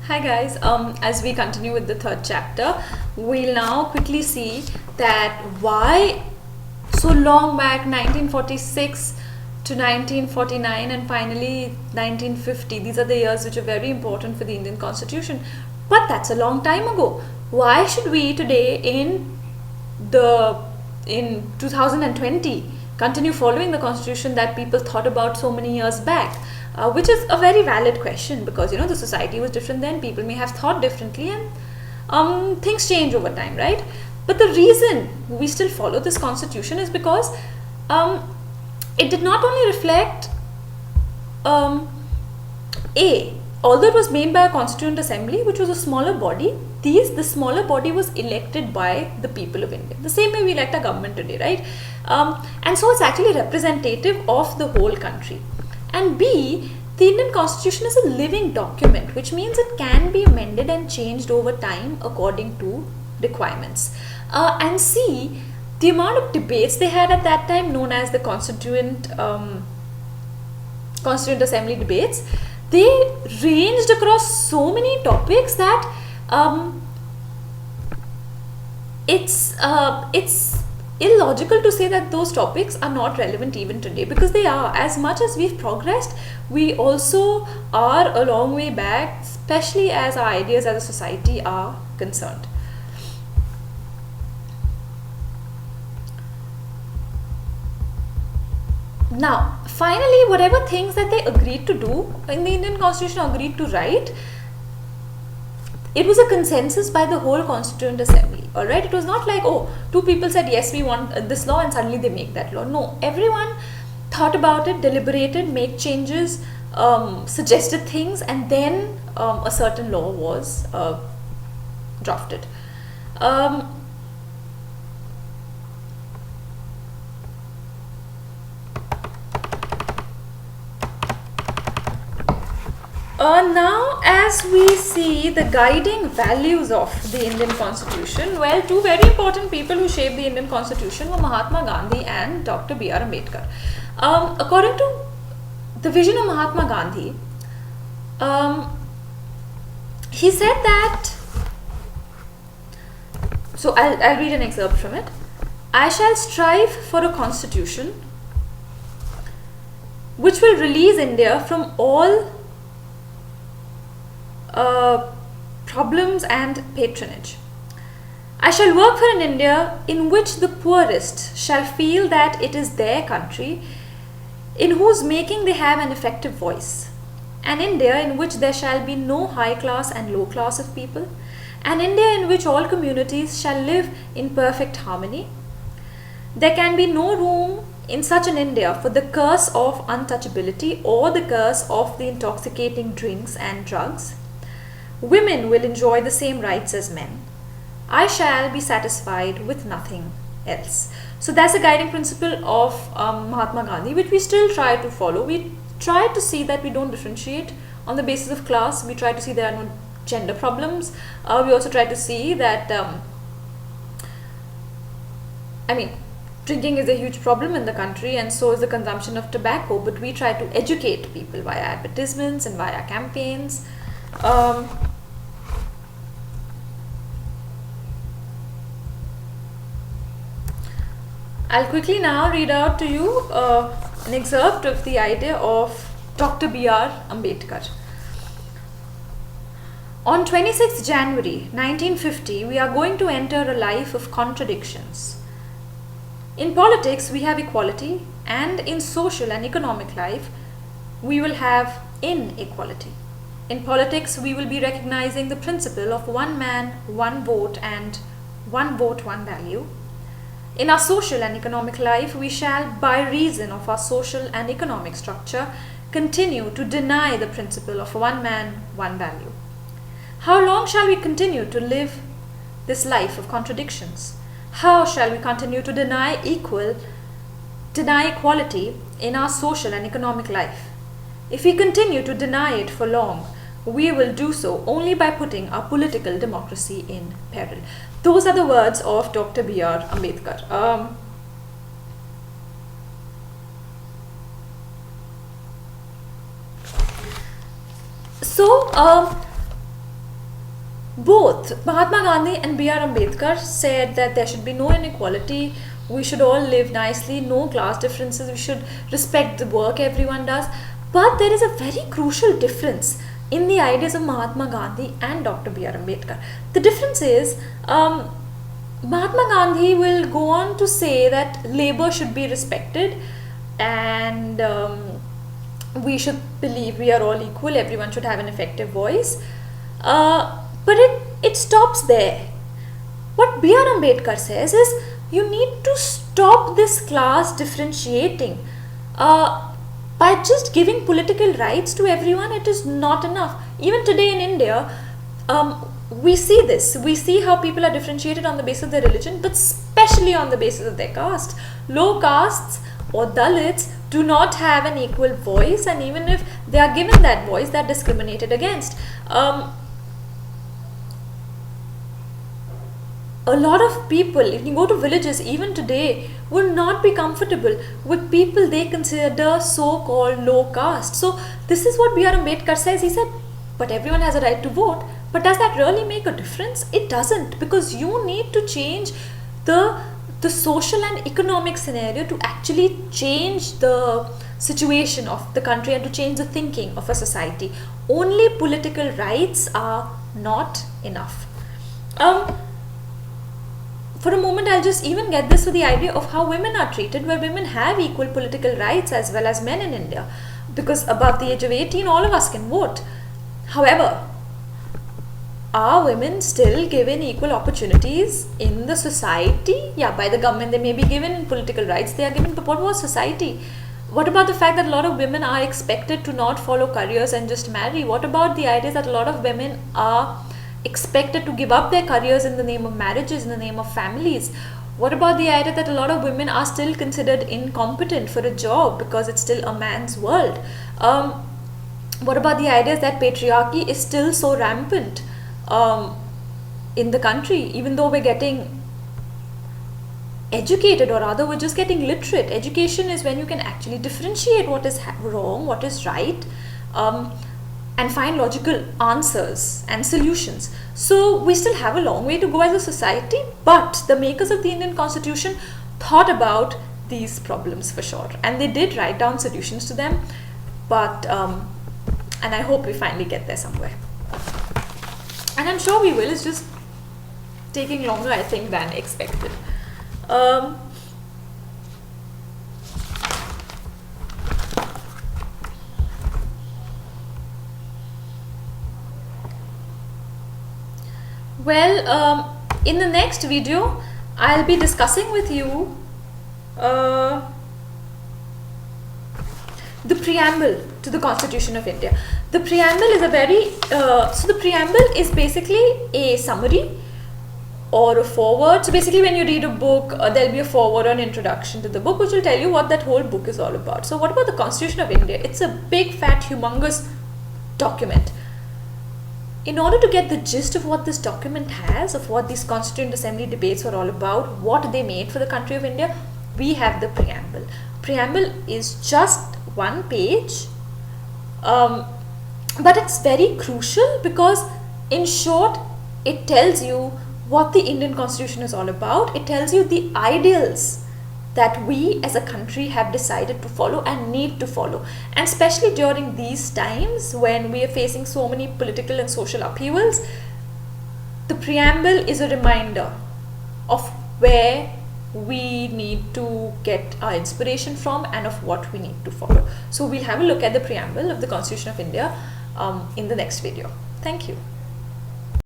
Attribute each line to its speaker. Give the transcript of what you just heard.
Speaker 1: Hi guys, as we continue with the third chapter, we'll now quickly see that why so long back 1946 to 1949 and finally 1950. These are the years which are very important for the Indian Constitution. But that's a long time ago. Why should we today the in 2020 continue following the constitution that people thought about so many years back, which is a very valid question because the society was different then, people may have thought differently, and things change over time, right? But the reason we still follow this constitution is because it did not only reflect a although it was made by a constituent assembly, which was a smaller body, the smaller body was elected by the people of India. The same way we elect a government today, right? And so it's actually representative of the whole country. And B, the Indian Constitution is a living document, which means it can be amended and changed over time according to requirements. And C, the amount of debates they had at that time, known as the Constituent Assembly debates, they ranged across so many topics that it's illogical to say that those topics are not relevant even today, because they are. As much as we've progressed, we also are a long way back, especially as our ideas as a society are concerned. Now, finally, whatever things that they agreed to do in the Indian Constitution, agreed to write, it was a consensus by the whole Constituent Assembly. Alright, it was not like, oh, two people said yes, we want this law, and suddenly they make that law. No, everyone thought about it, deliberated, made changes, suggested things, and then a certain law was drafted. Now, as we see the guiding values of the Indian Constitution, well, two very important people who shaped the Indian Constitution were Mahatma Gandhi and Dr. B.R. Ambedkar. According to the vision of Mahatma Gandhi, he said that, so I'll read an excerpt from it. I shall strive for a constitution which will release India from all problems and patronage. I shall work for an India in which the poorest shall feel that it is their country, in whose making they have an effective voice. An India in which there shall be no high class and low class of people. An India in which all communities shall live in perfect harmony. There can be no room in such an India for the curse of untouchability or the curse of the intoxicating drinks and drugs. Women will enjoy the same rights as men. I shall be satisfied with nothing else. So that's the guiding principle of Mahatma Gandhi, which we still try to follow. We try to see that we don't differentiate on the basis of class. We try to see there are no gender problems. We also try to see that, drinking is a huge problem in the country, and so is the consumption of tobacco, but we try to educate people via advertisements and via campaigns. I'll quickly now read out to you an excerpt of the idea of Dr. B.R. Ambedkar. On 26th January 1950, we are going to enter a life of contradictions. In politics, we have equality, and in social and economic life, we will have inequality. In politics, we will be recognizing the principle of one man, one vote, and one vote, one value. In our social and economic life, we shall, by reason of our social and economic structure, continue to deny the principle of one man, one value. How long shall we continue to live this life of contradictions? How shall we continue to deny equality in our social and economic life? If we continue to deny it for long, we will do so only by putting our political democracy in peril. Those are the words of Dr. B.R. Ambedkar. Both Mahatma Gandhi and B.R. Ambedkar said that there should be no inequality, we should all live nicely, no class differences, we should respect the work everyone does. But there is a very crucial difference in the ideas of Mahatma Gandhi and Dr. B.R. Ambedkar. The difference is Mahatma Gandhi will go on to say that labor should be respected and we should believe we are all equal, everyone should have an effective voice. But it stops there. What B.R. Ambedkar says is you need to stop this class differentiating. By just giving political rights to everyone, it is not enough. Even today in India, we see this. We see how people are differentiated on the basis of their religion, but especially on the basis of their caste. Low castes or Dalits do not have an equal voice, and even if they are given that voice, they are discriminated against. A lot of people, if you go to villages even today, will not be comfortable with people they consider so-called low caste. So this is what B.R. Ambedkar says. He said, but everyone has a right to vote. But does that really make a difference? It doesn't, because you need to change the social and economic scenario to actually change the situation of the country and to change the thinking of a society. Only political rights are not enough. For a moment, I'll just even get this to the idea of how women are treated, where women have equal political rights as well as men in India. Because above the age of 18, all of us can vote. However, are women still given equal opportunities in the society? Yeah, by the government they may be given political rights, they are given, but what about society? What about the fact that a lot of women are expected to not follow careers and just marry? What about the idea that a lot of women are expected to give up their careers in the name of marriages, in the name of families? What about the idea that a lot of women are still considered incompetent for a job because it's still a man's world? What about the idea that patriarchy is still so rampant in the country, even though we're getting educated, or rather we're just getting literate? Education is when you can actually differentiate what is wrong, what is right, and find logical answers and solutions. So we still have a long way to go as a society, but the makers of the Indian Constitution thought about these problems for sure, and they did write down solutions to them. But and I hope we finally get there somewhere, and I'm sure we will. It's just taking longer, I think, than expected. Well, in the next video, I'll be discussing with you the preamble to the Constitution of India. The preamble is a very, so the preamble is basically a summary or a foreword. So basically when you read a book, there'll be a foreword or an introduction to the book which will tell you what that whole book is all about. So what about the Constitution of India? It's a big, fat, humongous document. In order to get the gist of what this document has, of what these Constituent Assembly debates were all about, what they made for the country of India, we have the preamble. Preamble is just one page, but it's very crucial because, in short, it tells you what the Indian Constitution is all about. It tells you the ideals that we as a country have decided to follow and need to follow. And especially during these times when we are facing so many political and social upheavals, the preamble is a reminder of where we need to get our inspiration from and of what we need to follow. So we'll have a look at the preamble of the Constitution of India in the next video. Thank you.